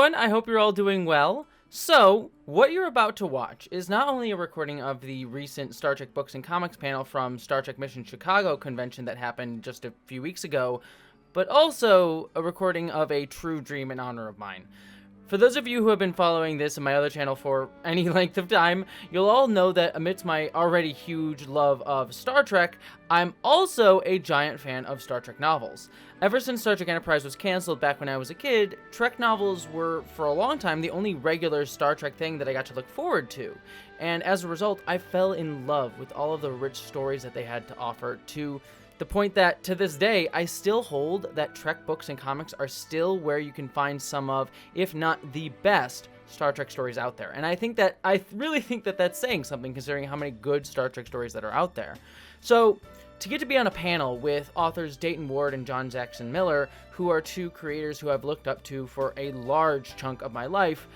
everyone. I hope you're all doing well. So, what you're about to watch is not only a recording of the recent Star Trek Books and Comics panel from Star Trek Mission Chicago convention that happened just a few weeks ago, but also a recording of a true dream in honor of mine. For those of you who have been following this and my other channel for any length of time, you'll all know that amidst my already huge love of Star Trek, I'm also a giant fan of Star Trek novels. Ever since Star Trek Enterprise was canceled back when I was a kid, Trek novels were, for a long time, the only regular Star Trek thing that I got to look forward to. And as a result, I fell in love with all of the rich stories that they had to offer, to the point that, to this day, I still hold that Trek books and comics are still where you can find some of, if not the best, Star Trek stories out there. And I really think that that's saying something, considering how many good Star Trek stories that are out there. So, to get to be on a panel with authors Dayton Ward and John Jackson Miller, who are two creators who I've looked up to for a large chunk of my life,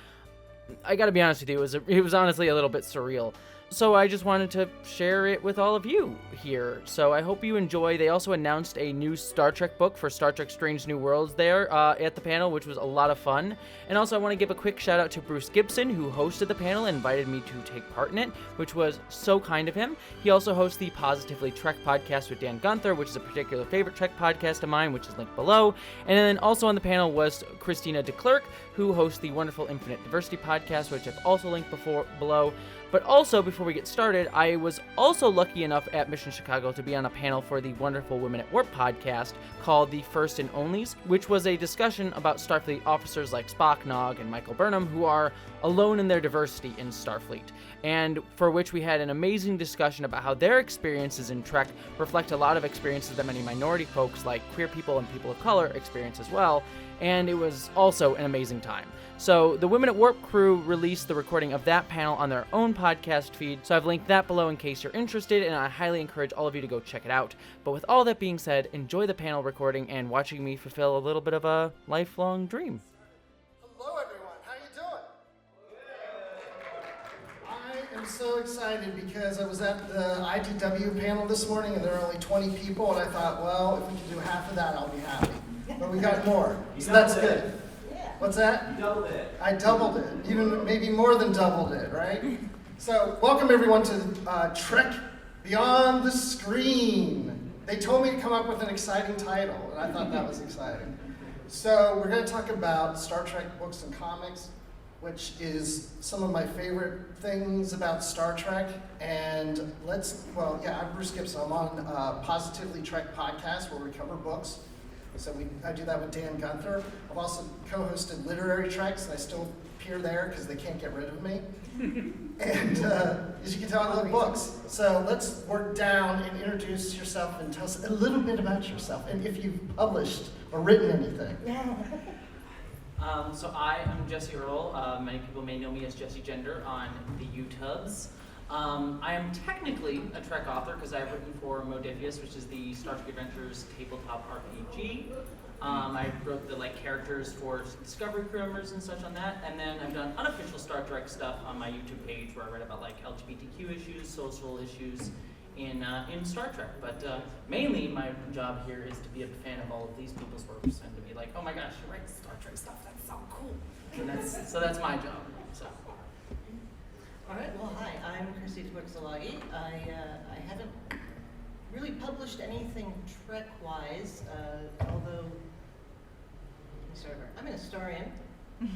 I gotta be honest with you, it was honestly a little bit surreal. So I just wanted to share it with all of you here. So I hope you enjoy. They also announced a new Star Trek book for Star Trek Strange New Worlds there at the panel, which was a lot of fun. And also I want to give a quick shout out to Bruce Gibson, who hosted the panel and invited me to take part in it, which was so kind of him. He also hosts the Positively Trek podcast with Dan Gunther, which is a particular favorite Trek podcast of mine, which is linked below. And then also on the panel was Christina DeClercq, who hosts the wonderful Infinite Diversity podcast, which I've also linked below. But also, before we get started, I was also lucky enough at Mission Chicago to be on a panel for the wonderful Women at Warp podcast called The First and Onlys, which was a discussion about Starfleet officers like Spock, Nog, and Michael Burnham, who are alone in their diversity in Starfleet, and for which we had an amazing discussion about how their experiences in Trek reflect a lot of experiences that many minority folks, like queer people and people of color, experience as well, and it was also an amazing time. So the Women at Warp crew released the recording of that panel on their own podcast feed, so I've linked that below in case you're interested, and I highly encourage all of you to go check it out. But with all that being said, enjoy the panel recording and watching me fulfill a little bit of a lifelong dream. Hello everyone, how you doing? I am so excited because I was at the IDW panel this morning and there are only 20 people, and I thought, well, if we can do half of that, I'll be happy. But we got more, so that's good. What's that? You doubled it. I doubled it, even maybe more than doubled it, right? So, welcome everyone to Trek Beyond the Screen. They told me to come up with an exciting title, and I thought that was exciting. So, we're going to talk about Star Trek books and comics, which is some of my favorite things about Star Trek. And I'm Bruce Gibson. I'm on Positively Trek podcast, where we cover books. So I do that with Dan Gunther. I've also co-hosted Literary Treks, and I still appear there because they can't get rid of me. And as you can tell, I love books. So let's work down and introduce yourself and tell us a little bit about yourself, and if you've published or written anything. So I am Jessie Earl. Many people may know me as Jessie Gender on the YouTubes. I am technically a Trek author because I've written for Modifius, which is the Star Trek Adventures tabletop RPG. I wrote the characters for Discovery crew members and such on that, and then I've done unofficial Star Trek stuff on my YouTube page where I write about LGBTQ issues, social issues in Star Trek. But mainly my job here is to be a fan of all of these people's works and to be like, oh my gosh, you write Star Trek stuff, that's so cool. And that's my job. So. All right, well, hi, I'm Chrissy Twixalagi. I haven't really published anything Trek-wise, although, I'm an historian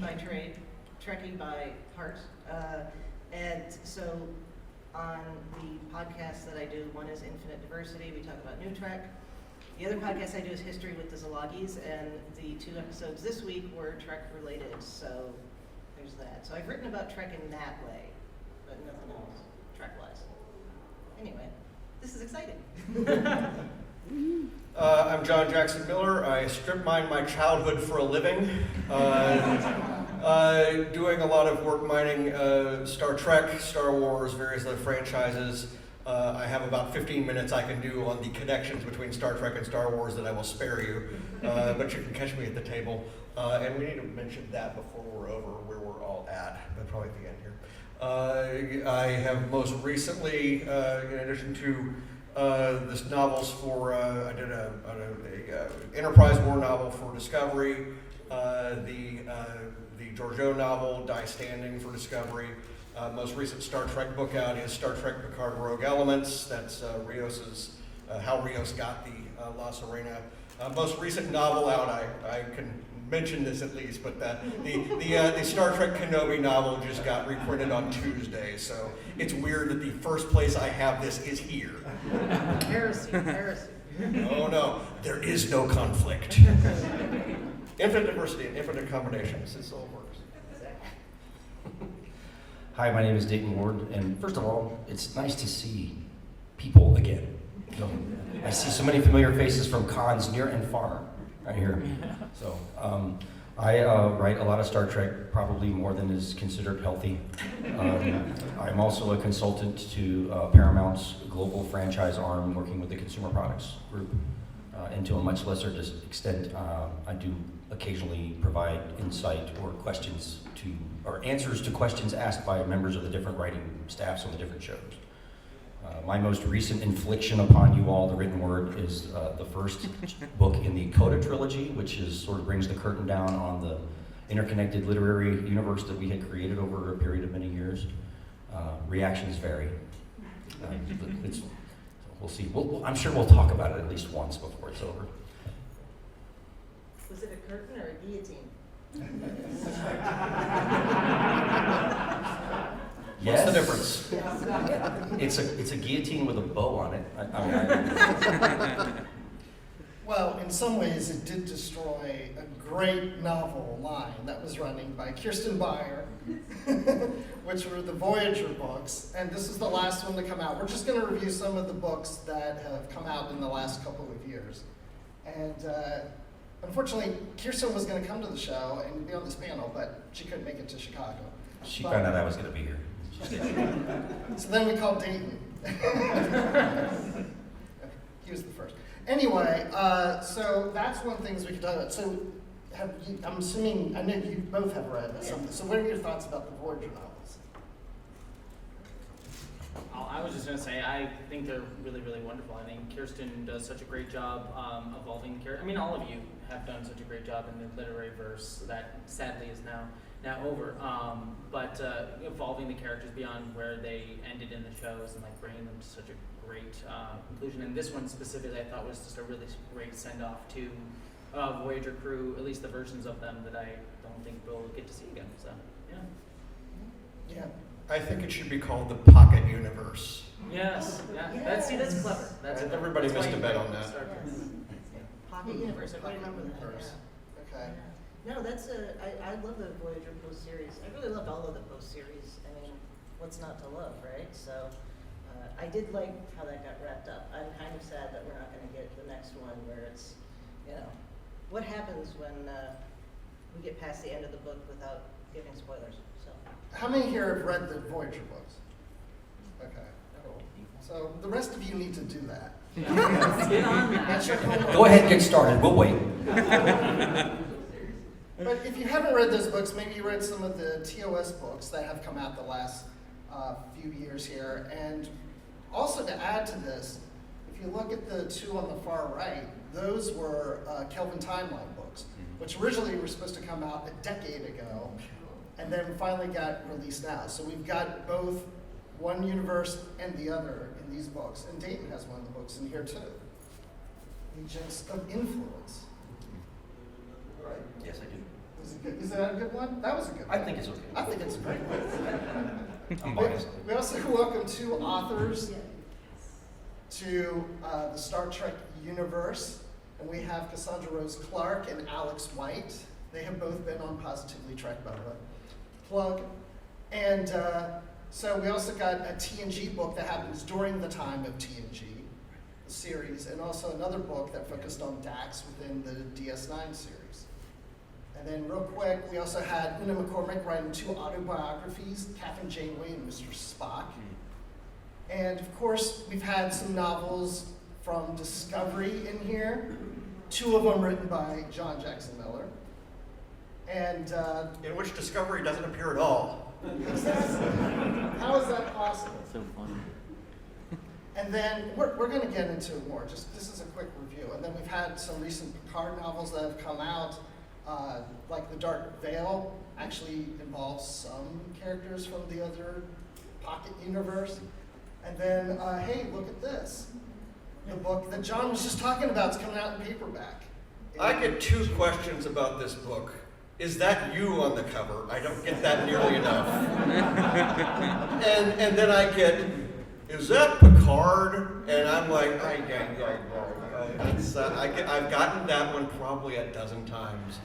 by trade, Trekkie by heart, and so on the podcasts that I do, one is Infinite Diversity, we talk about New Trek. The other podcast I do is History with the Zalagis, and the 2 episodes this week were Trek-related, so there's that. So I've written about Trek in that way. But nothing else, Trek-wise. Anyway, this is exciting. I'm John Jackson Miller. I strip mine my childhood for a living. Doing a lot of work mining Star Trek, Star Wars, various other franchises. I have about 15 minutes I can do on the connections between Star Trek and Star Wars that I will spare you. But you can catch me at the table. And we need to mention that before we're over where we're all at, but probably at the end here. I have most recently, in addition to this novels for, I did a Enterprise War novel for Discovery, the Georgiou novel, Die Standing for Discovery. Most recent Star Trek book out is Star Trek Picard Rogue Elements. That's Rios's, how Rios got the La Sirena. Most recent novel out, I can mention this at least, but the Star Trek Kenobi novel just got reprinted on Tuesday, so it's weird that the first place I have this is here. Heresy. Oh no, there is no conflict. Infinite diversity and infinite combinations, this all works. Hi, my name is Dayton Ward, and first of all, it's nice to see people again. So, I see so many familiar faces from cons near and far right here. So I write a lot of Star Trek, probably more than is considered healthy. I'm also a consultant to Paramount's global franchise arm, working with the consumer products group. And to a much lesser extent, I do occasionally provide insight or questions or answers to questions asked by members of the different writing staffs on the different shows. My most recent infliction upon you all, the written word, is the first book in the Coda trilogy, which sort of brings the curtain down on the interconnected literary universe that we had created over a period of many years. Reactions vary. We'll see. I'm sure we'll talk about it at least once before it's over. Was it a curtain or a guillotine? What's the difference? It's a guillotine with a bow on it. Well, in some ways, it did destroy a great novel line that was running by Kirsten Beyer, which were the Voyager books, and this is the last one to come out. We're just going to review some of the books that have come out in the last couple of years. And unfortunately, Kirsten was going to come to the show and be on this panel, but she couldn't make it to Chicago. She found out I was going to be here. So then we called Dayton. He was the first. Anyway, so that's one thing we could talk about. So I'm assuming, I know you both have read some. So what are your thoughts about the Voyager novels? I was just going to say, I think they're really, really wonderful. I think Kirsten does such a great job evolving the character. I mean, all of you have done such a great job in the literary verse that sadly is now over. But evolving the characters beyond where they ended in the shows and like bringing them to such a great conclusion. And this one specifically, I thought was just a really great send-off to Voyager crew, at least the versions of them that I don't think we'll get to see again. So, yeah. Yeah. I think it should be called the Pocket Universe. Yes. Yeah. Yes. That's clever. That's Everybody missed a bet on that. Pocket universe. I remember that. Universe. Yeah. Okay. No, I love the Voyager Post series. I really loved all of the Post series. I mean, what's not to love, right? So I did like how that got wrapped up. I'm kind of sad that we're not going to get the next one where it's, what happens when we get past the end of the book without giving spoilers. So. How many here have read the Voyager books? Okay, cool. So the rest of you need to do that. Get on that. That's your homework. Go ahead and get started. We'll wait. But if you haven't read those books, maybe you read some of the TOS books that have come out the last few years here. And also to add to this, if you look at the two on the far right, those were Kelvin Timeline books, which originally were supposed to come out a decade ago, and then finally got released now. So we've got both one universe and the other in these books. And Dayton has one of the books in here too. Agents of Influence. Right? Yes, I do. Is that a good one? That was a good one. I think it's okay. I think it's a great one. I'm biased. We also welcome two authors to the Star Trek universe, and we have Cassandra Rose Clark and Alex White. They have both been on Positively Trek, by the way. Plug. And so we also got a TNG book that happens during the time of TNG, the series, and also another book that focused on Dax within the DS9 series. And then real quick, we also had Una McCormick writing two autobiographies, Captain Janeway and Mr. Spock. And of course, we've had some novels from Discovery in here, two of them written by John Jackson Miller. And In which Discovery doesn't appear at all. how is that possible? So funny. And then we're going to get into more. Just this is a quick review. And then we've had some recent Picard novels that have come out, like The Dark Veil actually involves some characters from the other Pocket universe. And then, hey, look at this. The book that John was just talking about is coming out in paperback. I get 2 questions about this book. Is that you on the cover? I don't get that nearly enough. and then I get, is that Picard? And I'm like, I've gotten that one probably a dozen times.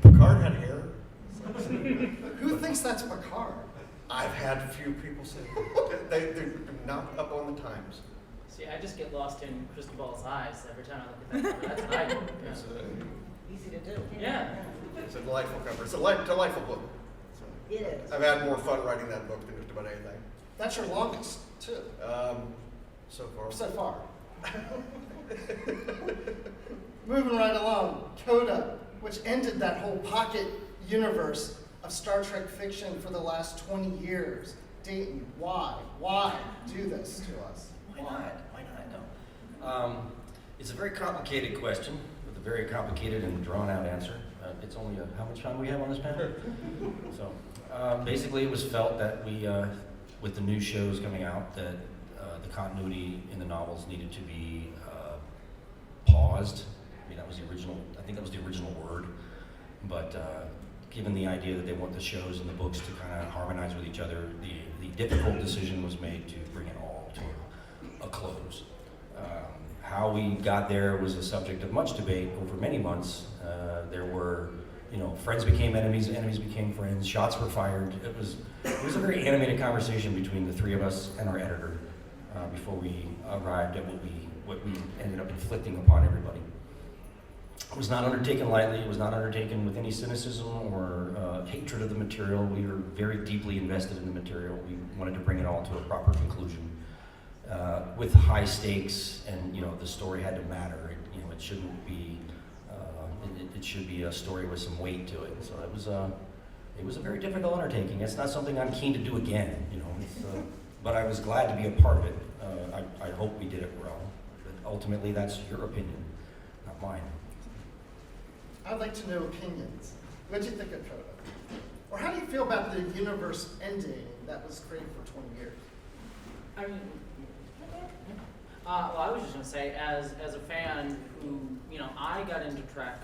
Picard had hair? Who thinks that's Picard? I've had a few people say they're not up on the times. See, I just get lost in Cristobal's eyes every time I look at that cover. That's what I do. Yeah. Easy to do. Yeah. It's a delightful cover. It's a delightful book. It is. I've had more fun writing that book than just about anything. That's your longest, too, So far. so far. Moving right along, Coda, which ended that whole Pocket universe of Star Trek fiction for the last 20 years. Dayton, why? Why do this to us? Why not? Why not? No. It's a very complicated question with a very complicated and drawn-out answer. It's only how much time we have on this panel? So, basically, it was felt that we, with the new shows coming out, that the continuity in the novels needed to be paused. I mean, that was the original. I think that was the original word. But given the idea that they want the shows and the books to kind of harmonize with each other, the difficult decision was made to bring it all to a close. How we got there was a subject of much debate over many months. There were, friends became enemies, enemies became friends, shots were fired. It was a very animated conversation between the 3 of us and our editor before we arrived at what we ended up inflicting upon everybody. It was not undertaken lightly. It was not undertaken with any cynicism or hatred of the material. We were very deeply invested in the material. We wanted to bring it all to a proper conclusion with high stakes, and the story had to matter. It shouldn't be. It should be a story with some weight to it. So it was a very difficult undertaking. It's not something I'm keen to do again. But I was glad to be a part of it. I hope we did it well. But ultimately, that's your opinion, not mine. I'd like to know opinions. What do you think of Coda? Or how do you feel about the universe ending that was created for 20 years? I mean, well, I was just going to say, as a fan who, I got into Trek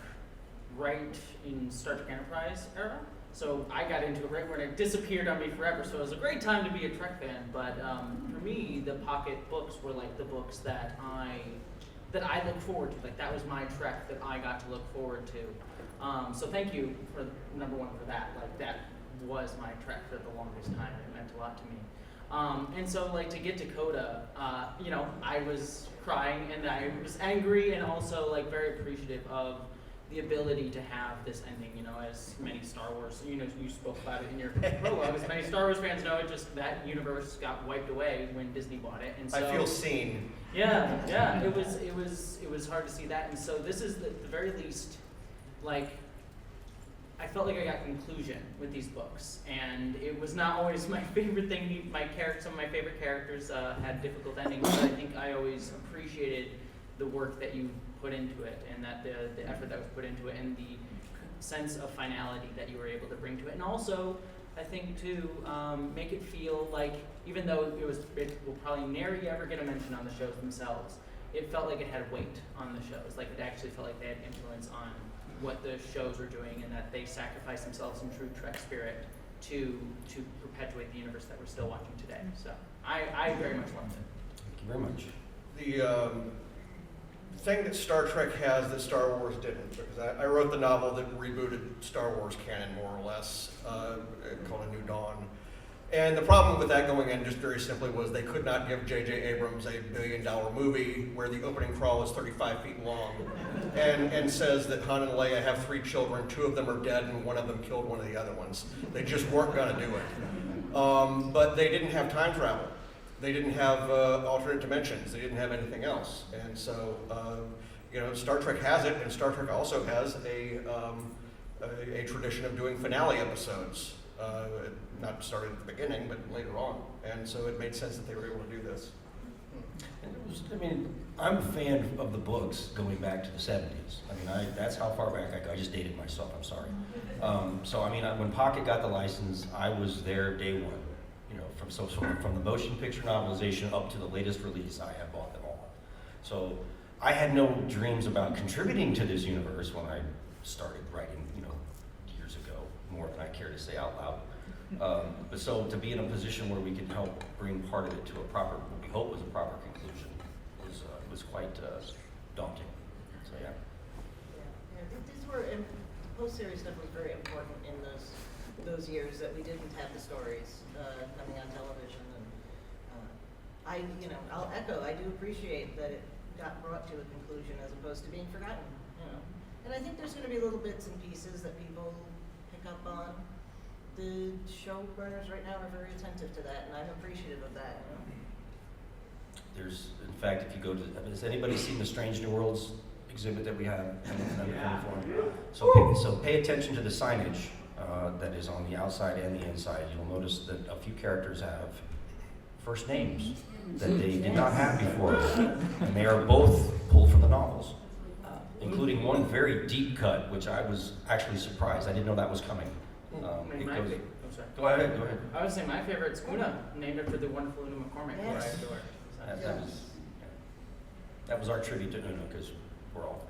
right in Star Trek Enterprise era. So I got into it right when it disappeared on me forever. So it was a great time to be a Trek fan. But for me, the Pocket books were like the books that I look forward to. Like, that was my Trek that I got to look forward to. So thank you for number one for that. Like, that was my Trek for the longest time. It meant a lot to me. And so, like, to get to Coda, I was crying and I was angry and also, like, very appreciative of the ability to have this ending, as many Star Wars, you spoke about it in your prologue, as many Star Wars fans know, that universe got wiped away when Disney bought it. And so, I feel seen. Yeah, it was hard to see that. And so this is the very least, like, I felt like I got conclusion with these books, and it was not always my favorite thing. Some of my favorite characters had difficult endings, but I think I always appreciated the work that you put into it, and that the effort that was put into it, and the sense of finality that you were able to bring to it, and also I think to make it feel like, even though it will probably never ever get a mention on the shows themselves, it felt like it had weight on the shows. Like, it actually felt like they had influence on what the shows were doing, and that they sacrificed themselves in true Trek spirit to perpetuate the universe that we're still watching today. So I very much loved it. Thank you very much. The thing that Star Trek has that Star Wars didn't, because I wrote the novel that rebooted Star Wars canon more or less, called A New Dawn. And the problem with that going in, just very simply, was they could not give J.J. Abrams $1 billion movie where the opening crawl is 35 feet long and says that Han and Leia have 3 children, 2 of them are dead and 1 of them killed one of the other ones. They just weren't going to do it. But they didn't have time travel. They didn't have alternate dimensions. They didn't have anything else. And so, Star Trek has it, and Star Trek also has a tradition of doing finale episodes. Not started at the beginning, but later on. And so it made sense that they were able to do this. I mean, I'm a fan of the books going back to the 70s. I mean, that's how far back I go. I just dated myself, I'm sorry. So, I mean, when Pocket got the license, I was there day one. You know, from the motion picture novelization up to the latest release, I have bought them all. So, I had no dreams about contributing to this universe when I started writing, years ago, more than I care to say out loud. But so to be in a position where we can help bring part of it to what we hope was a proper conclusion was quite daunting. So yeah. These were, post-series stuff was very important in those years that we didn't have the stories coming on television. And I'll echo, I do appreciate that it got brought to a conclusion as opposed to being forgotten, And I think there's going to be little bits and pieces that people pick up on. The showrunners right now are very attentive to that, and I'm appreciative of that. There's, in fact, if you go to, has anybody seen the Strange New Worlds exhibit that we have? So pay attention to the signage that is on the outside and the inside. You'll notice that a few characters have first names that they did not have before, and they are both pulled from the novels, including one very deep cut, which I was actually surprised. I didn't know that was coming. Go ahead. I would say my favorite's Una, named after the wonderful Una McCormick, who I adore. That was our tribute to Una, because we're all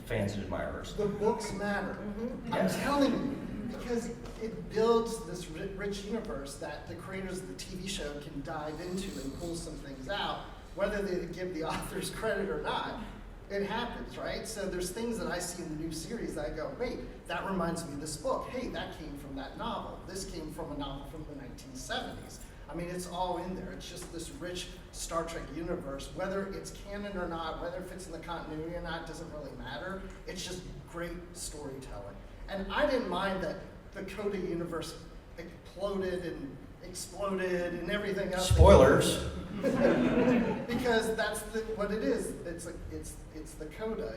fans and admirers. The books matter. Mm-hmm. I'm telling you, because it builds this rich universe that the creators of the TV show can dive into and pull some things out, whether they give the authors credit or not. It happens, right? So there's things that I see in the new series that I go, wait, that reminds me of this book. Hey, that came from that novel. This came from a novel from the 1970s. I mean, it's all in there. It's just this rich Star Trek universe. Whether it's canon or not, whether it fits in the continuity or not, doesn't really matter. It's just great storytelling. And I didn't mind that the Coda universe exploded and everything else. Spoilers. Because that's what it is. It's the Coda,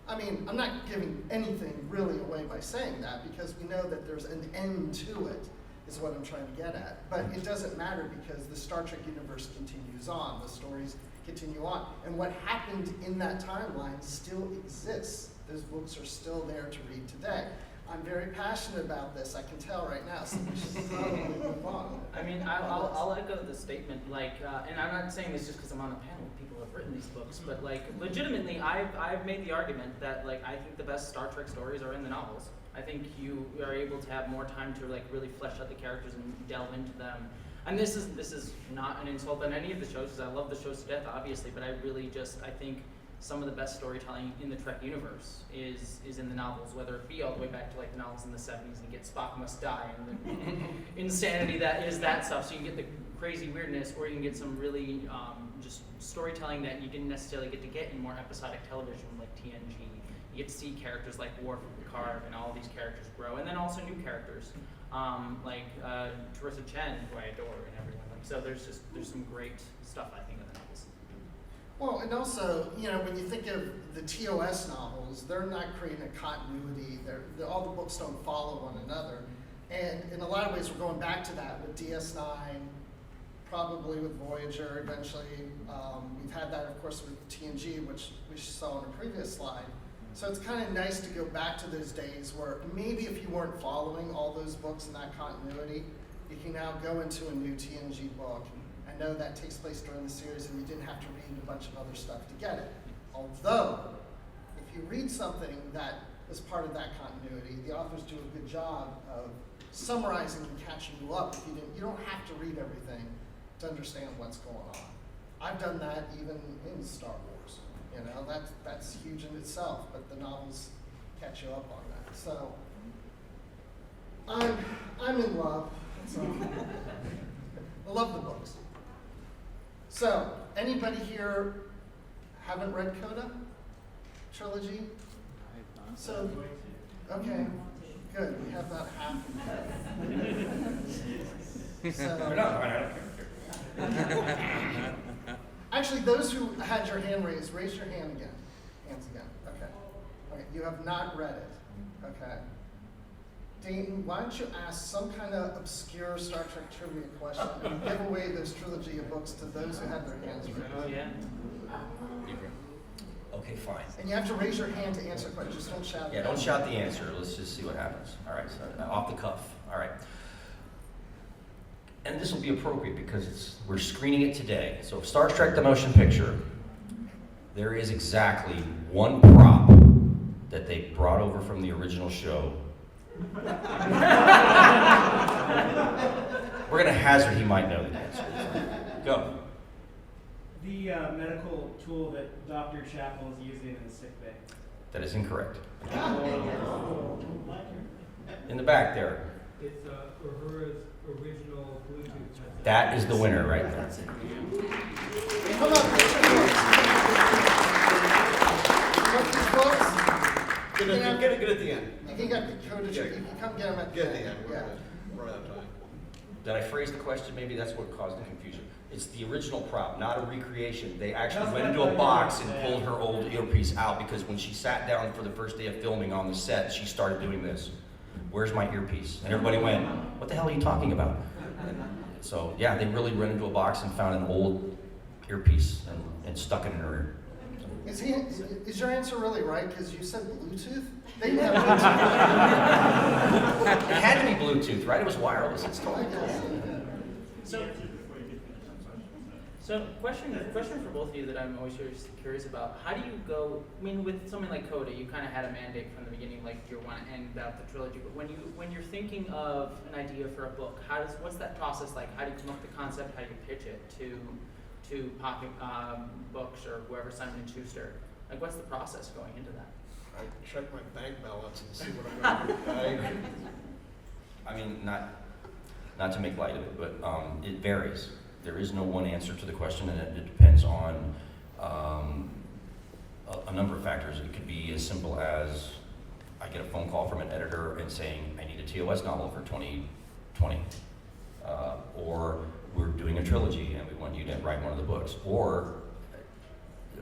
I mean, I'm not giving anything really away by saying that, because we know that there's an end to it, is what I'm trying to get at. But it doesn't matter, because the Star Trek universe continues on. The stories continue on. And what happened in that timeline still exists. Those books are still there to read today. I'm very passionate about this. I can tell right now, so we should probably move on. I mean, I'll echo the statement, and I'm not saying this just because I'm on a panel with people who have written these books, but legitimately, I've made the argument that I think the best Star Trek stories are in the novels. I think you are able to have more time to really flesh out the characters and delve into them. And this is not an insult on any of the shows, because I love the shows to death, obviously, but I really I think some of the best storytelling in the Trek universe is in the novels, whether it be all the way back to the novels in the 70s and get Spock Must Die and the insanity that is that stuff, so you can get the crazy weirdness, or you can get some really just storytelling that you didn't necessarily get to get in more episodic television like TNG. You get to see characters like Worf and Picard and all of these characters grow, and then also new characters like Teresa Chen, who I adore, and everyone. So there's some great stuff, I think, in the novels. Well, and also, when you think of the TOS novels, they're not creating a continuity. All the books don't follow one another. And in a lot of ways, we're going back to that with DS9, probably with Voyager eventually. We've had that, of course, with TNG, which we saw on a previous slide. So it's kind of nice to go back to those days where maybe if you weren't following all those books in that continuity, you can now go into a new TNG book. I know that takes place during the series, and you didn't have to read a bunch of other stuff to get it. Although, if you read something that is part of that continuity, the authors do a good job of summarizing and catching you up. You don't have to read everything to understand what's going on. I've done that even in Star Wars. That's huge in itself, but the novels catch you up on that. So I'm in love. So I love the books. So, anybody here haven't read Coda trilogy? So, okay, good. We have about half. Actually, those who had your hand raised, raise your hand again. Hands again. Okay. Okay. You have not read it. Okay. Dayton, why don't you ask some kind of obscure Star Trek trivia question and give away this trilogy of books to those who have their hands raised? Oh, yeah. Okay, fine. And you have to raise your hand to answer questions. Just don't shout. Yeah, don't shout the answer. Let's just see what happens. All right, so off the cuff. All right. And this will be appropriate because we're screening it today. So Star Trek: The Motion Picture, there is exactly one prop that they brought over from the original show. We're going to hazard he might know the answer. Go. The medical tool that Dr. Chapel is using in the sick bay. That is incorrect. In the back there. It's Uhura's original Bluetooth headset. That is the winner right there. Come on, raise your hands. Get these books. Get it at the end. You can get the Coda. You can come get them at Get it at the end. Yeah. We're out of time. Did I phrase the question? Maybe that's what caused the confusion. It's the original prop, not a recreation. They actually went into a box and pulled her old earpiece out because when she sat down for the first day of filming on the set, she started doing this. Where's my earpiece? And everybody went, what the hell are you talking about? So yeah, they really went into a box and found an old earpiece and stuck it in her ear. Is your answer really right? Because you said Bluetooth? They didn't have Bluetooth. It had to be Bluetooth, right? It was wireless. It's totally cool. So question for both of you that I'm always curious about. How do you go, I mean, with something like Coda, you kind of had a mandate from the beginning, like you want to end out the trilogy, but when you're thinking of an idea for a book, what's that process like? How do you come up with the concept? How do you pitch it to Pocket Books or whoever, Simon & Schuster? Like, what's the process going into that? I check my bank balance and see what I'm going to do. I mean, not to make light of it, but it varies. There is no one answer to the question, and it depends on a number of factors. It could be as simple as I get a phone call from an editor and saying, I need a TOS novel for 2020. Or we're doing a trilogy and we want you to write one of the books. Or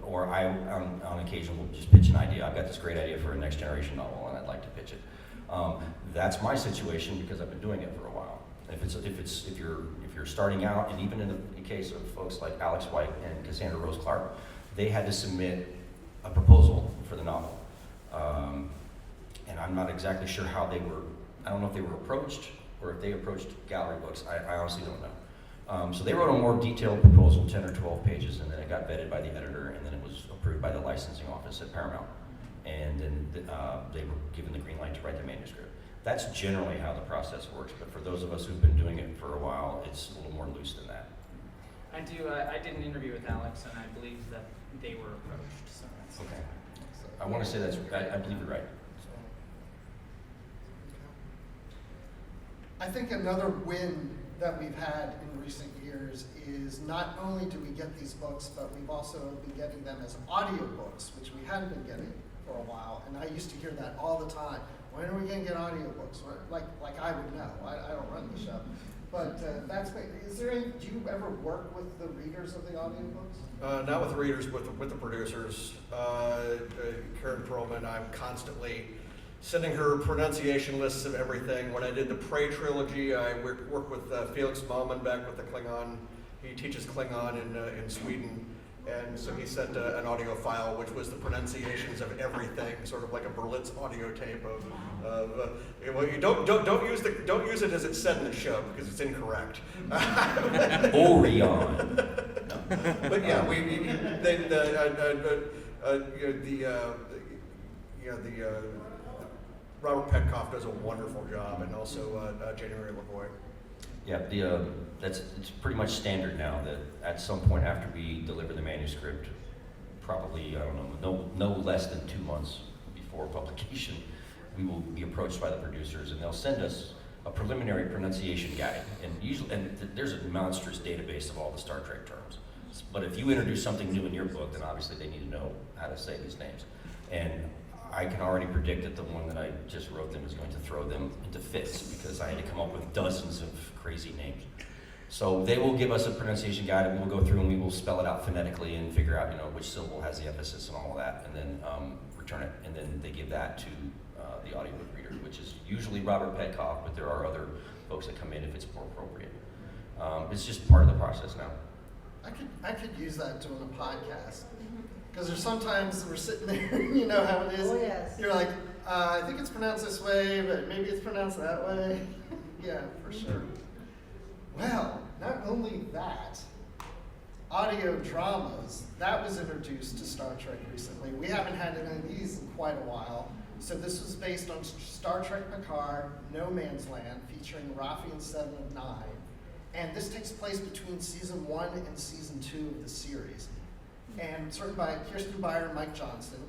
I, on occasion, will just pitch an idea. I've got this great idea for a next generation novel and I'd like to pitch it. That's my situation because I've been doing it for a while. If you're starting out, and even in the case of folks like Alex White and Cassandra Rose Clark, they had to submit a proposal for the novel. And I'm not exactly sure how they were, I don't know if they were approached or if they approached Gallery Books. I honestly don't know. So they wrote a more detailed proposal, 10 or 12 pages, and then it got vetted by the editor, and then it was approved by the licensing office at Paramount. And then they were given the green light to write the manuscript. That's generally how the process works, but for those of us who've been doing it for a while, it's a little more loose than that. I did an interview with Alex, and I believe that they were approached. So that's Okay. I want to say that's, I believe you're right. I think another win that we've had in recent years is not only do we get these books, but we've also been getting them as audiobooks, which we hadn't been getting for a while. And I used to hear that all the time. When are we going to get audiobooks? Like I would know. I don't run the show. But do you ever work with the readers of the audiobooks? Not with the readers, but with the producers. Karen Perlman, I'm constantly sending her pronunciation lists of everything. When I did the Prey trilogy, I worked with Felix Malman back with the Klingon. He teaches Klingon in Sweden. And so he sent an audio file, which was the pronunciations of everything, sort of like a Berlitz audio tape of well, you don't use it as it's said in the show because it's incorrect. Orion. But yeah, Robert Petkoff does a wonderful job, and also January LaVoy. Yeah, it's pretty much standard now that at some point after we deliver the manuscript, probably, I don't know, no less than 2 months before publication, we will be approached by the producers and they'll send us a preliminary pronunciation guide. And there's a monstrous database of all the Star Trek terms. But if you introduce something new in your book, then obviously they need to know how to say these names. And I can already predict that the one that I just wrote them is going to throw them into fits because I had to come up with dozens of crazy names. So they will give us a pronunciation guide and we'll go through and we will spell it out phonetically and figure out, which syllable has the emphasis and all of that, and then return it. And then they give that to the audiobook reader, which which is usually Robert Petkoff, but there are other folks that come in if it's more appropriate. It's just part of the process now. I could use that doing a podcast. Because there's sometimes we're sitting there, you know how it is. Oh, yes. You're like, I think it's pronounced this way, but maybe it's pronounced that way. Yeah, for sure. Well, not only that, audio dramas, that was introduced to Star Trek recently. We haven't had any of these in quite a while. So this was based on Star Trek Picard, No Man's Land, featuring Raffi and Seven of Nine. And this takes place between season 1 and season 2 of the series. And it's written by Kirsten Beyer and Mike Johnson.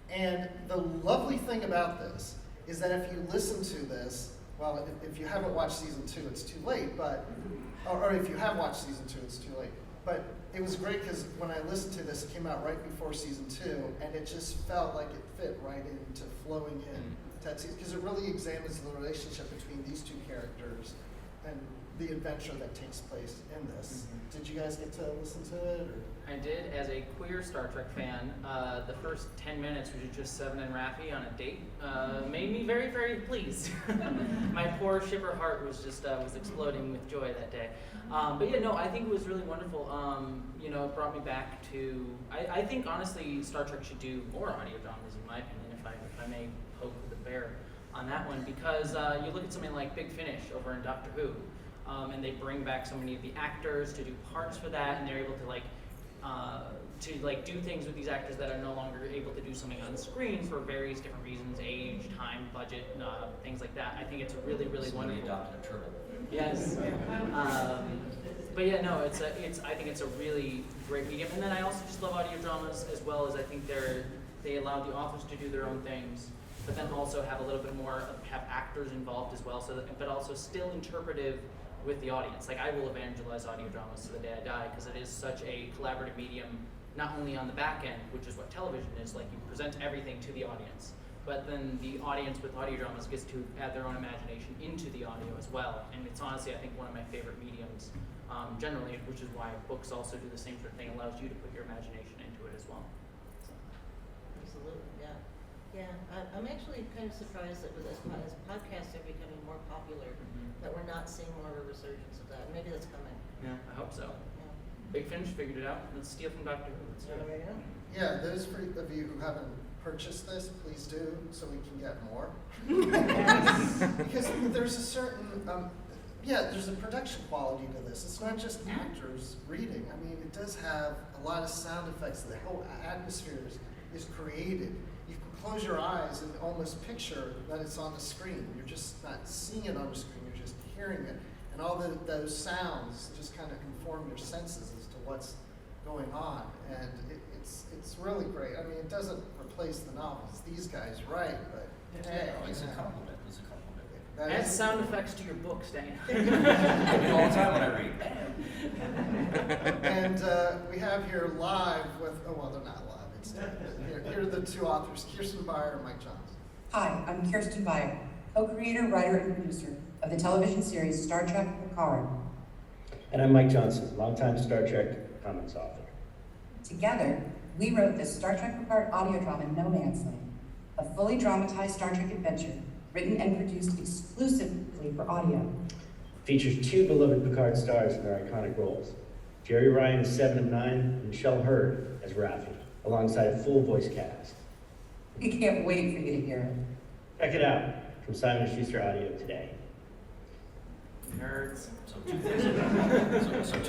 And the lovely thing about this is that if you listen to this, well, if you haven't watched season 2, it's too late, but, or if you have watched season 2, it's too late. But it was great because when I listened to this, it came out right before season 2, and it just felt like it fit right into flowing in that season, because it really examines the relationship between these two characters and the adventure that takes place in this. Did you guys get to listen to it? Or? I did. As a queer Star Trek fan, the first 10 minutes, which is just Seven and Raffi on a date, made me very, very pleased. My poor shipper heart was just was exploding with joy that day. But yeah, no, I think it was really wonderful. You know, it brought me back to. I think honestly, Star Trek should do more audio dramas, in my opinion. If I may poke the bear on that one, because you look at something like Big Finish over in Doctor Who. And they bring back so many of the actors to do parts for that, and they're able to do things with these actors that are no longer able to do something on screen for various different reasons, age, time, budget, things like that. I think it's a really, really Somebody wonderful. adopted a turtle. Yes. But yeah, no, I think it's a really great medium. And then I also just love audio dramas as well, as I think they allow the authors to do their own things, but then also have a little bit more have actors involved as well, but also still interpretive with the audience. Like, I will evangelize audio dramas to the day I die, because it is such a collaborative medium, not only on the back end, which is what television is, like you present everything to the audience, but then the audience with audio dramas gets to add their own imagination into the audio as well. And it's honestly, I think, one of my favorite mediums generally, which is why books also do the same sort of thing, allows you to put your imagination into it as well. So. Absolutely, yeah. Yeah, I'm actually kind of surprised that as podcasts are becoming more popular, that we're not seeing more of a resurgence of that. Maybe that's coming. Yeah, I hope so. Yeah. Big Finish figured it out. Let's steal from Doctor Who. Let's do it. Yeah, those of you who haven't purchased this, please do, so we can get more. Because there's a certain, there's a production quality to this. It's not just actors reading. I mean, it does have a lot of sound effects. The whole atmosphere is created. You can close your eyes and almost picture that it's on the screen. You're just not seeing it on the screen, you're just hearing it. And all those sounds just kind of inform your senses as to what's going on. And it's really great. I mean, it doesn't replace the novels. These guys write, but hey, It's a compliment. It's a compliment. that Add is- sound effects to your books, Dana. I do it all the time when I read. And we have here live with, oh, well, they're not live. It's here are the two authors, Kirsten Beyer and Mike Johnson. Hi, I'm Kirsten Beyer, co-creator, writer, and producer of the television series Star Trek Picard. And I'm Mike Johnson, longtime Star Trek comics author. Together, we wrote the Star Trek Picard audio drama No Man's Land, a fully dramatized Star Trek adventure written and produced exclusively for audio. Features two beloved Picard stars in their iconic roles, Jerry Ryan as Seven of Nine and Michelle Hurd as Raffi, alongside a full voice cast. We can't wait for you to hear it. Check it out from Simon & Schuster Audio today. Nerds. So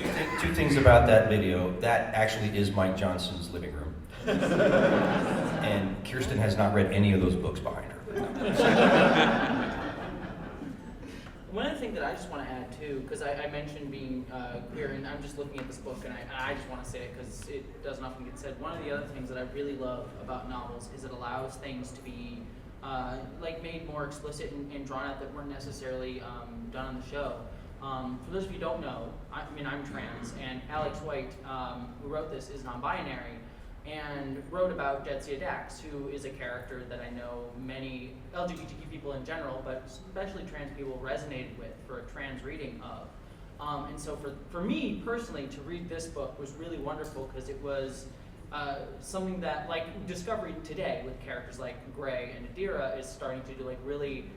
two things about that video. That actually is Mike Johnson's living room. And Kirsten has not read any of those books behind her. One other thing that I just want to add too, because I mentioned being queer, and I'm just looking at this book, and I just want to say it because it doesn't often get said. One of the other things that I really love about novels is it allows things to be made more explicit and drawn out that weren't necessarily done on the show. For those of you who don't know, I'm trans, and Alex White, who wrote this, is non-binary, and wrote about Jessie, who is a character that I know many LGBTQ people in general, but especially trans people, resonated with for a trans reading of. And so for me personally, to read this book was really wonderful because it was something that, like Discovery today with characters like Gray and Adira, is starting to do, like really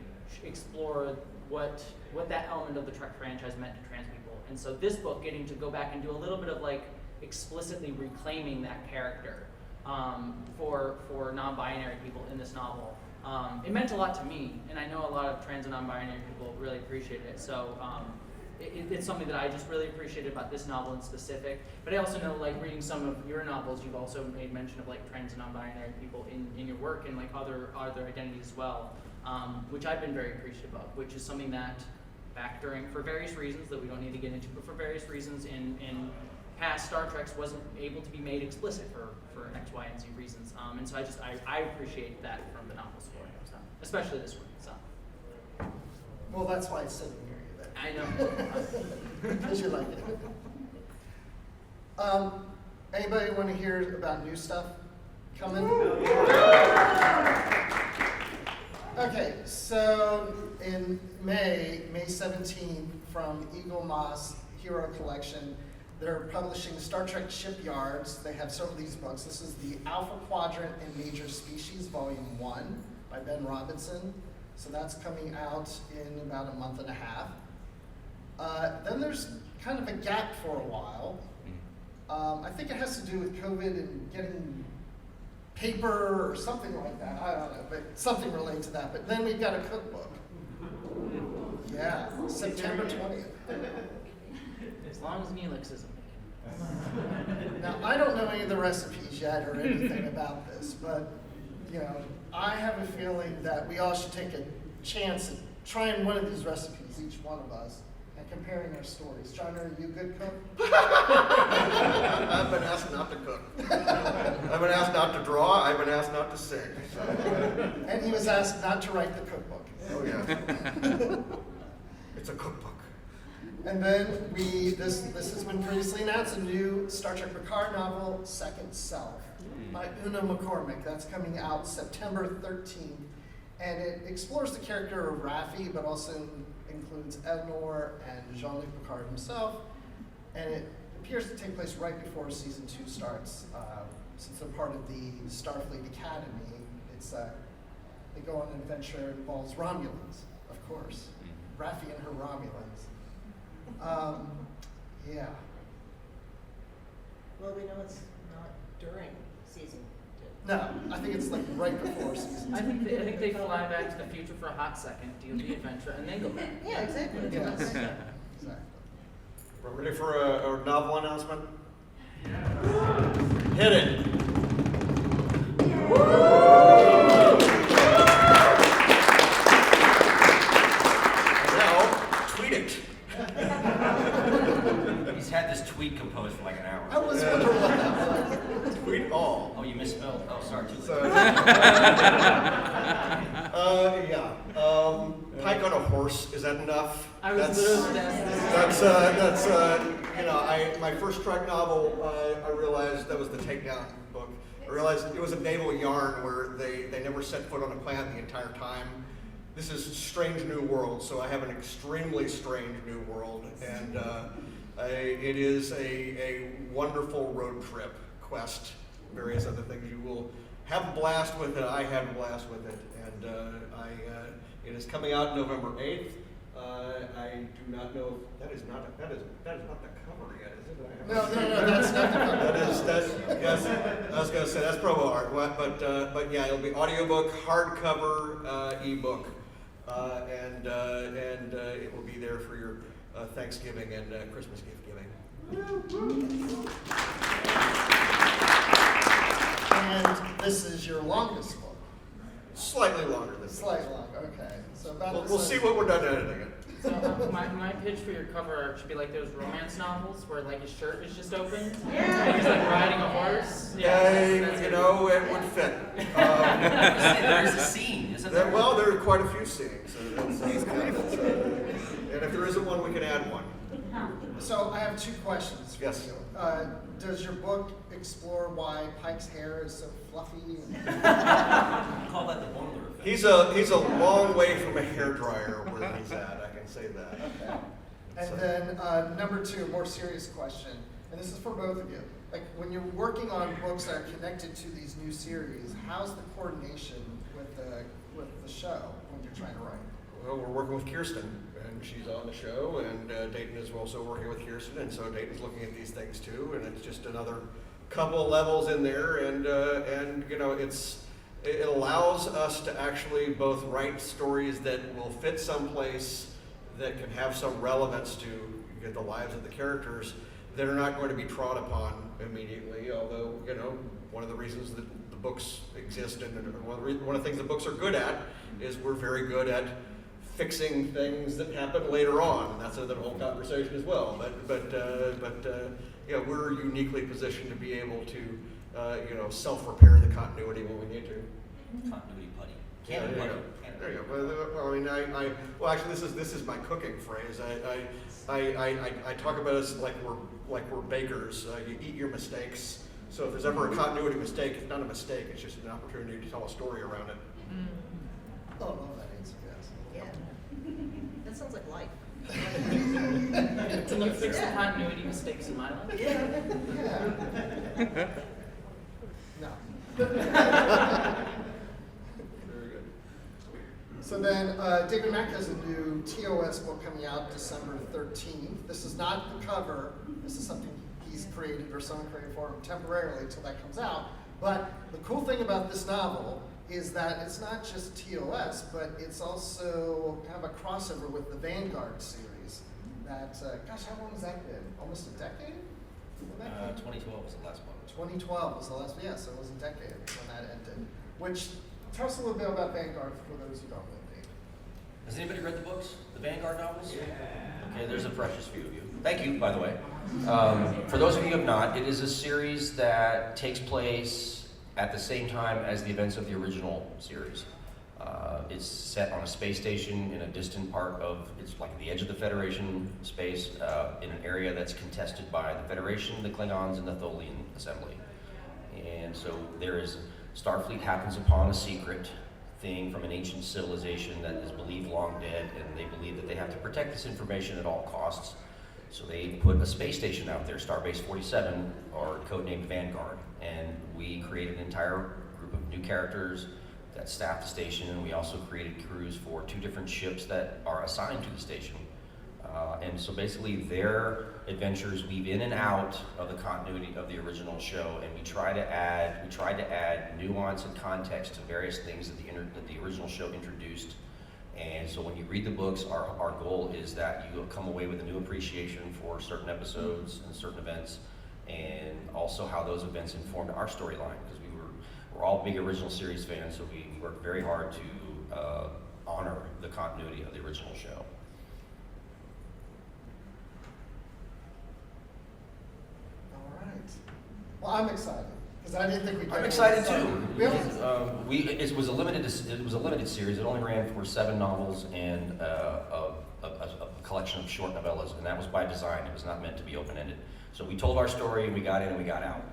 explore what that element of the Trek franchise meant to trans people. And so this book, getting to go back and do a little bit of like explicitly reclaiming that character for non-binary people in this novel, it meant a lot to me, and I know a lot of trans and non-binary people really appreciated it. So it's something that I just really appreciated about this novel in specific. But I also know, like, reading some of your novels, you've also made mention of like trans and non-binary people in your work and like other identities as well, which I've been very appreciative of, which is something that back during, for various reasons that we don't need to get into, but for various reasons in past Star Treks wasn't able to be made explicit for X, Y, and Z reasons. And so I appreciate that from the novel's story, so, especially this one. So. Well, that's why it's sitting here. I know. Because you like it. Anybody want to hear about new stuff coming? Okay, so in May 17th, from Eagle Moss Hero Collection, they're publishing Star Trek Shipyards. They have several of these books. This is the Alpha Quadrant and Major Species, Volume 1 by Ben Robinson. So that's coming out in about a month and a half. Then there's kind of a gap for a while. I think it has to do with COVID and getting paper or something like that. I don't know, but something related to that. But then we've got a cookbook. Yeah, September 20th. As long as Neelix isn't making. Now, I don't know any of the recipes yet or anything about this, but you know, I have a feeling that we all should take a chance at trying one of these recipes, each one of us, and comparing our stories. John, are you a good cook? I've been asked not to cook. I've been asked not to draw. I've been asked not to sing. So. And he was asked not to write the cookbook. Oh yeah. It's a cookbook. And then this has been previously announced, a new Star Trek Picard novel, Second Self, by Una McCormick. That's coming out September 13th. And it explores the character of Raffi, but also includes Elnor and Jean-Luc Picard himself. And it appears to take place right before season 2 starts. Since they're part of the Starfleet Academy, they go on an adventure that involves Romulans, of course. Raffi and her Romulans. Yeah. Well, we know it's not during season 2. No, I think it's like right before season 2. I think they fly back to the future for a hot second, do the adventure, and then go back. Yeah, exactly. Yes. Exactly. We're ready for a novel announcement? Hit it. He's had this tweet composed for like an hour. I was wondering what that was. Tweet all. Oh, you misspelled. Oh, sorry. Too late. So, yeah. Pike on a horse. Is that enough? I was literally That's you know, my first Trek novel. I realized that was the Takedown book. I realized it was a naval yarn where they never set foot on a planet the entire time. This is Strange New World, so I have an extremely strange new world, and it is a wonderful road trip, quest, various other things. You will have a blast with it. I had a blast with it, and it is coming out November 8th. I do not know if that is not the cover yet, is it? No, that's not the cover. Yes, I was going to say that's promo art, but yeah, it'll be audiobook, hardcover, ebook. And it will be there for your Thanksgiving and Christmas gift giving. And this is your longest book. Slightly longer than Slightly longer, okay. So about we'll see what we're done editing it. So my pitch for your cover art should be like those romance novels where like his shirt is just open. Yeah. And he's like riding a horse. Yeah, you know, it would fit. There's a scene, isn't there? Well, there are quite a few scenes. And if there isn't one, we can add one. So I have 2 questions. Yes. Does your book explore why Pike's hair is so fluffy? Call that the boiler effect. He's a long way from a hairdryer where he's at. I can say that. Okay. And then number 2, a more serious question, and this is for both of you. Like when you're working on books that are connected to these new series, how's the coordination with the show when you're trying to write? well, we're working with Kirsten, and she's on the show, and Dayton is also working with Kirsten, and so Dayton's looking at these things too, and it's just another couple levels in there, and you know, it allows us to actually both write stories that will fit someplace that can have some relevance to the lives of the characters that are not going to be trod upon immediately, although, you know, one of the reasons that the books exist and one of the things the books are good at is we're very good at fixing things that happen later on, and that's another whole conversation as well. But you know, we're uniquely positioned to be able to you know, self-repair the continuity when we need to. Continuity putty. There you go. Well, I mean, well, actually, this is my cooking phrase. I talk about us like we're bakers. You eat your mistakes. So if there's ever a continuity mistake, it's not a mistake. It's just an opportunity to tell a story around it. Oh, I love that answer, yes. Yeah. That sounds like life. Can you fix the continuity mistakes in my life? Yeah. Yeah. No. Very good. So then, David Mack has a new TOS book coming out December 13th. This is not the cover. This is something he's created or someone created for him temporarily until that comes out. But the cool thing about this novel is that it's not just TOS, but it's also kind of a crossover with the Vanguard series. That, gosh, how long has that been? Almost a decade? 2012 was the last one. 2012 was the last, yeah, so it was a decade when that ended. Which, tell us a little bit about Vanguard for those who don't know. Has anybody read the books, the Vanguard novels? Yeah. Okay, there's a precious few of you. Thank you, by the way. For those of you who have not, it is a series that takes place at the same time as the events of the original series. It's set on a space station in a distant part of, it's like the edge of the Federation space, in an area that's contested by the Federation, the Klingons, and the Tholian Assembly. And so Starfleet happens upon a secret thing from an ancient civilization that is believed long dead, and they believe that they have to protect this information at all costs. So they put a space station out there, Starbase 47, or codenamed Vanguard, and we created an entire group of new characters that staff the station, and we also created crews for 2 different ships that are assigned to the station. And so basically their adventures weave in and out of the continuity of the original show, and we tried to add nuance and context to various things that the original show introduced. And so when you read the books, our goal is that you come away with a new appreciation for certain episodes and certain events, and also how those events informed our storyline, because we're all big original series fans, so we worked very hard to honor the continuity of the original show. Well, I'm excited because I didn't think we'd get I'm excited too. Really? It was a limited series. It only ran for 7 novels and a collection of short novellas, and that was by design. It was not meant to be open-ended. So we told our story, and we got in and we got out.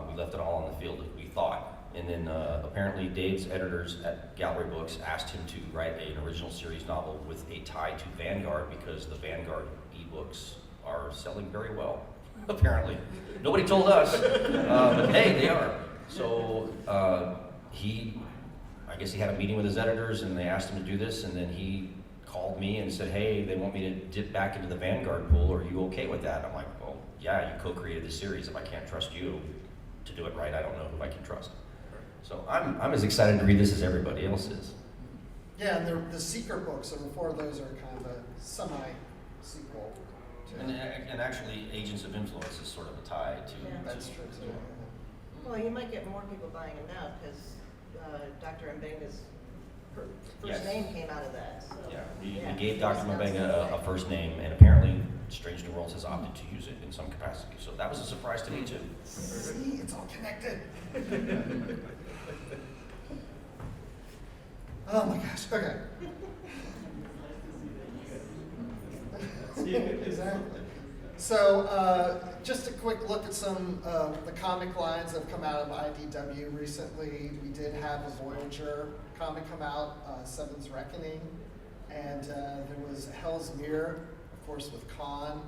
We left it all on the field, we thought. And then apparently Dave's editors at Gallery Books asked him to write an original series novel with a tie to Vanguard, because the Vanguard ebooks are selling very well. Apparently. Nobody told us, but hey, they are. So I guess he had a meeting with his editors, and they asked him to do this, and then he called me and said, hey, they want me to dip back into the Vanguard pool. Are you okay with that? I'm like, well, yeah, you co-created the series. If I can't trust you to do it right, I don't know who I can trust. So I'm as excited to read this as everybody else is. Yeah, and the Seeker books, and 4 of those are kind of a semi-sequel. And actually, Agents of Influence is sort of a tie to. Yeah. That's true too. Well, you might get more people buying them now because Dr. Mbenga's first name came out of that. So. Yeah, we gave Dr. Mbenga a first name, and apparently Strange New Worlds has opted to use it in some capacity. So that was a surprise to me too. See, it's all connected. Oh my gosh, okay. Exactly. So, just a quick look at some the comic lines that have come out of IDW recently. We did have a Voyager comic come out, Seven's Reckoning, and there was Hell's Mirror, of course, with Khan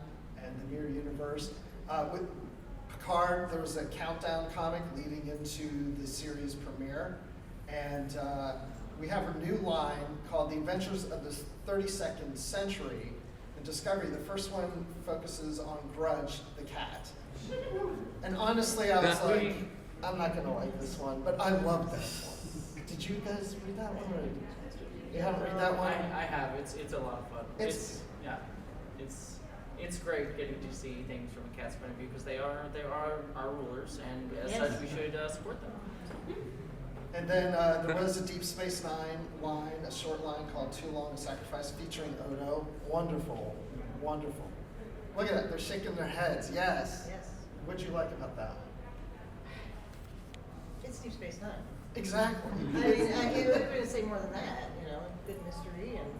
and the Mirror Universe. With Picard, there was a countdown comic leading into the series premiere, and we have a new line called The Adventures of the 32nd Century and Discovery. The first one focuses on Grudge, the cat. And honestly, I was like, I'm not gonna like this one, but I love this one. Did you guys read that one? Or you haven't read that one? I have. It's a lot of fun. It's It's great getting to see things from a cat's point of view because they are our rulers, and as Yes. such we should support them. And then there was a Deep Space Nine line, a short line called Too Long a Sacrifice featuring Odo. Wonderful, wonderful. Look at that, they're shaking their heads, yes. Yes. What'd you like about that one? It's Deep Space Nine. Exactly. I mean, I can't really say more than that, you know, good mystery and,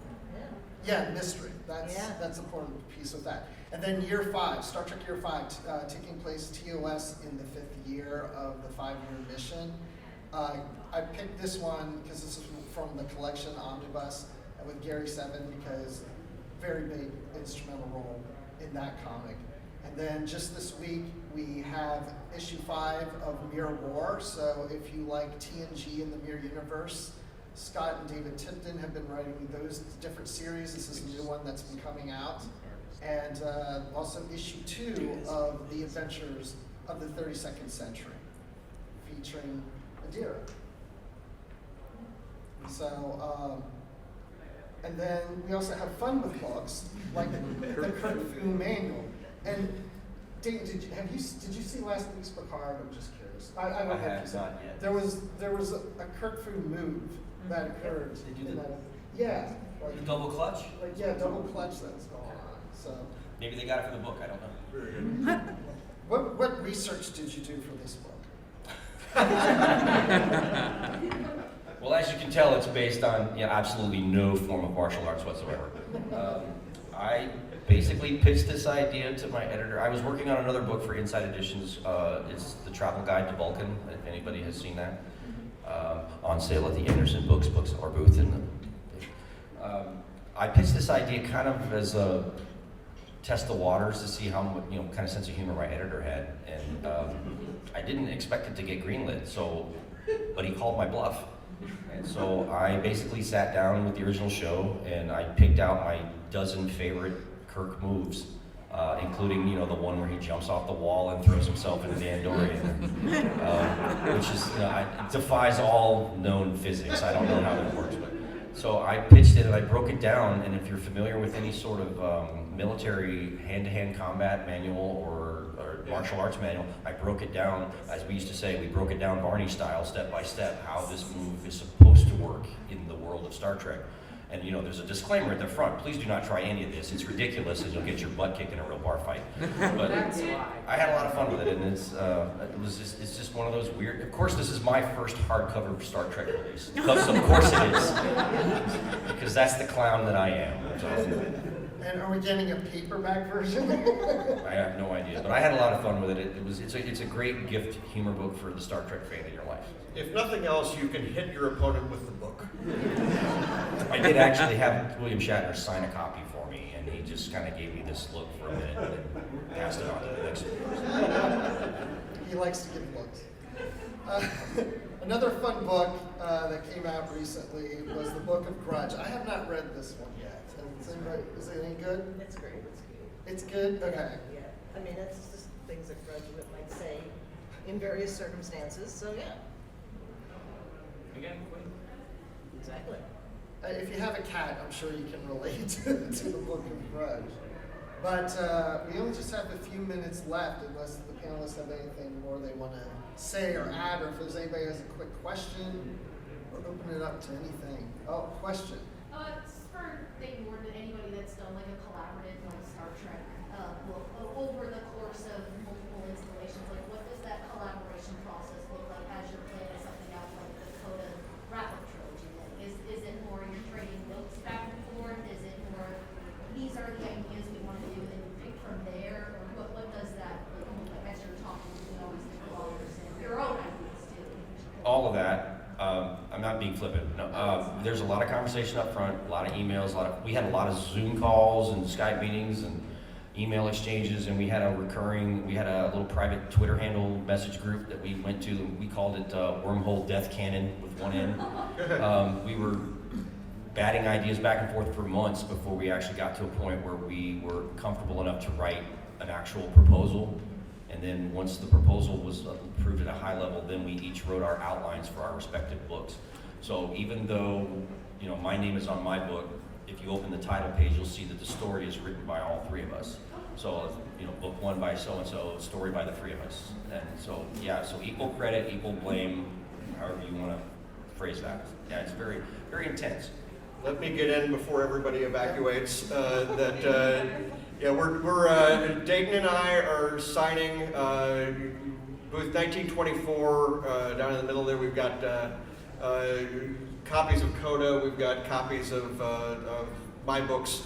Yeah, mystery. That's Yeah. that's the important piece of that. And then Year 5, Star Trek Year 5, taking place TOS in the 5th year of the 5-year mission. I picked this one because this is from the collection Omnibus with Gary Seven because very big instrumental role in that comic. And then just this week we have issue 5 of Mirror War. So if you like TNG in the Mirror Universe, Scott and David Tipton have been writing those different series. This is a new one that's been coming out. And also issue 2 of The Adventures of the 32nd Century, featuring Adira. So, and then we also have fun with books, like the Kirk Fu Manual. And Dayton, did you see last week's Picard? I'm just curious. I don't know if you saw it. not yet. There was a Kirk Fu move that occurred. Did you in do that? Yeah. Like, Double clutch? double clutch that's going on. So, Maybe they got it for the book, I don't know. what research did you do for this book? Well, as you can tell, it's based on absolutely no form of martial arts whatsoever. I basically pitched this idea to my editor. I was working on another book for Inside Editions. It's The Travel Guide to Vulcan, if anybody has seen that. On sale at the Anderson Books or booth in the. I pitched this idea kind of as a test the waters to see how kind of sense of humor my editor had, and I didn't expect it to get greenlit. But he called my bluff, and so I basically sat down with the original show and I picked out my dozen favorite Kirk moves, including the one where he jumps off the wall and throws himself into the Andorian, which is it defies all known physics. I don't know how that works, but so I pitched it and I broke it down. And if you're familiar with any sort of military hand-to-hand combat manual or martial arts manual, I broke it down, as we used to say, we broke it down Barney style, step by step, how this move is supposed to work in the world of Star Trek. And there's a disclaimer at the front, please do not try any of this, it's ridiculous and you'll get your butt kicked in a real bar fight. But That's why. I had a lot of fun with it, and it's just one of those weird, of course this is my first hardcover Star Trek release, because of course it is, because that's the clown that I am. So. And are we getting a paperback version? I have no idea, but I had a lot of fun with it. It's a great gift humor book for the Star Trek fan in your life. If nothing else, you can hit your opponent with the book. I did actually have William Shatner sign a copy for me, and he just kind of gave me this look for a minute and then passed it on to the next person. He likes to give books. Another fun book that came out recently was the Book of Grudge. I have not read this one yet. Is it any good? It's great, it's good. It's good? Okay. Yeah, I mean, it's just things that graduate might say in various circumstances, so yeah, Again, quick. exactly. If you have a cat, I'm sure you can relate to the Book of Grudge. But we only just have a few minutes left, unless the panelists have anything more they want to say or add, or if there's anybody who has a quick question, or open it up to anything. Oh, question. It's for Dayton Ward and anybody that's done like a collaborative like Star Trek book over the course of multiple installations. Like, what does that collaboration process look like as you're planning something out like the Coda wrap-up trilogy? Like, is it more you're trading notes back and forth? Is it more these are the ideas we want to do and you pick from there? Or what does that look like as you're talking to all these different authors and your own ideas too? All of that. I'm not being flippant. No, there's a lot of conversation up front, a lot of emails, we had a lot of Zoom calls and Skype meetings, and email exchanges, and we had a little private Twitter handle message group that we went to, and we called it Wormhole Death Cannon with one N. We were batting ideas back and forth for months before we actually got to a point where we were comfortable enough to write an actual proposal. And then once the proposal was approved at a high level, then we each wrote our outlines for our respective books. So even though, you know, my name is on my book, if you open the title page, you'll see that the story is written by all three of us. So, you know, book one by so-and-so, story by the three of us. And so, yeah, so equal credit, equal blame, however you want to phrase that. Yeah, it's very, very intense. Let me get in before everybody evacuates. Dayton and I are signing booth 1924 down in the middle there. We've got copies of Coda. We've got copies of my books.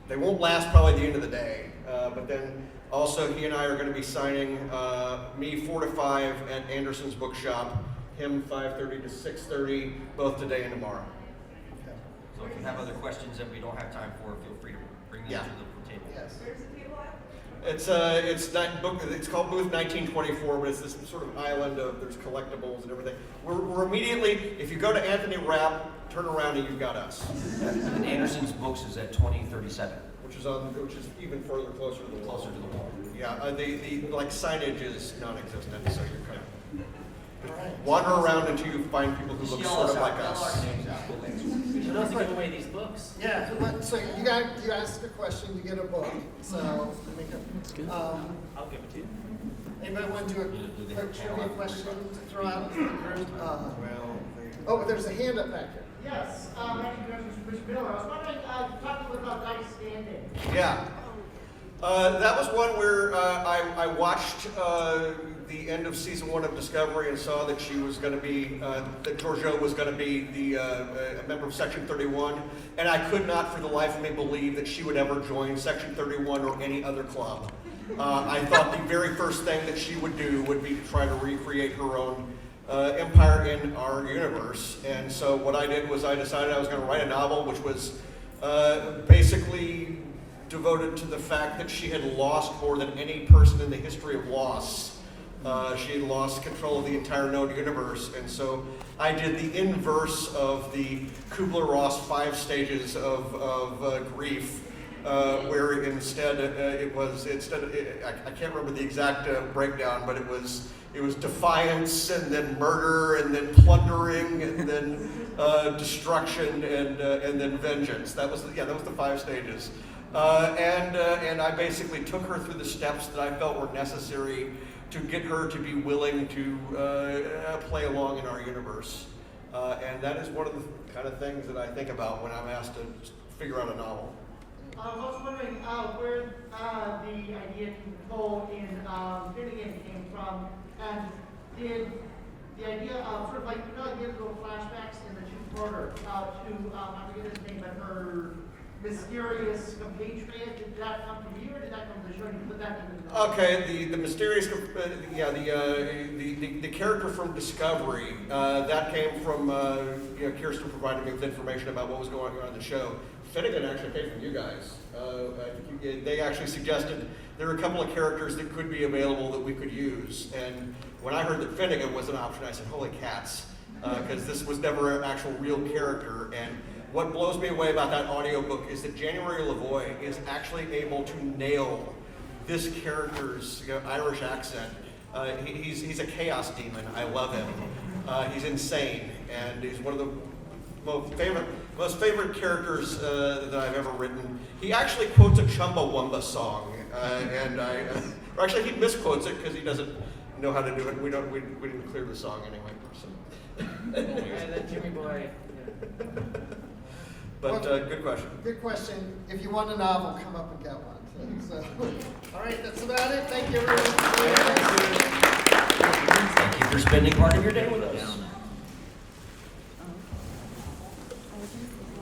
They won't last probably the end of the day, but then also he and I are going to be signing me 4 to 5 at Anderson's Bookshop, him 5:30 to 6:30, both today and tomorrow. So if you have other questions that we don't have time for, feel free to bring them to the table. Yes. Where's the table at? It's called booth 1924, but it's this sort of island of there's collectibles and everything. We're immediately, if you go to Anthony Rapp, turn around and you've got us. And Anderson's Books is at 2037. Which is even further closer to the wall. Closer to the wall. Yeah, the like signage is non-existent, so you're kind of All right. wander around until you find people who look sort of like us. We should also give away these books. Yeah, so you ask a question, you get a book. So I'll give it to you. anybody want to do a quick trivia question to throw out for the group? Well, There's a hand up back here. Yes, Mr. Miller, I was wondering, talk a little about Dice Standing. yeah. That was one where I watched the end of season 1 of Discovery and saw that she was going to be, that Georgiou was going to be a member of Section 31, and I could not for the life of me believe that she would ever join Section 31 or any other club. I thought the very first thing that she would do would be to try to recreate her own empire in our universe, and so what I did was I decided I was going to write a novel which was basically devoted to the fact that she had lost more than any person in the history of loss. She had lost control of the entire known universe, and so I did the inverse of the Kubler-Ross 5 stages of grief, where instead I can't remember the exact breakdown, but it was defiance, and then murder, and then plundering, and then destruction, and then vengeance. That was the 5 stages. And I basically took her through the steps that I felt were necessary to get her to be willing to play along in our universe. And that is one of the kind of things that I think about when I'm asked to figure out a novel. I was wondering where the idea to go in Finnegan came from, and did the idea of sort of like, you know, the little flashbacks in the two-parter to, I forget his name, but her mysterious compatriot, did that come from you, or did that come from the show? You put that in the Okay, the mysterious, the character from Discovery, that came from, Kirsten provided me with information about what was going on in the show. Finnegan actually came from you guys. They actually suggested there were a couple of characters that could be available that we could use, and when I heard that Finnegan was an option, I said, holy cats, because this was never an actual real character. And what blows me away about that audiobook is that January Lavoie is actually able to nail this character's Irish accent. He's a chaos demon. I love him. He's insane, and he's one of the most favorite characters that I've ever written. He actually quotes a Chumbawamba song, or actually he misquotes it because he doesn't know how to do it. We didn't clear the song anyway. So. That Jimmy boy. Yeah. But good question. Good question. If you want a novel, come up and get one. So, all right, that's about it. Thank you, everyone. Thank you for spending part of your day with us.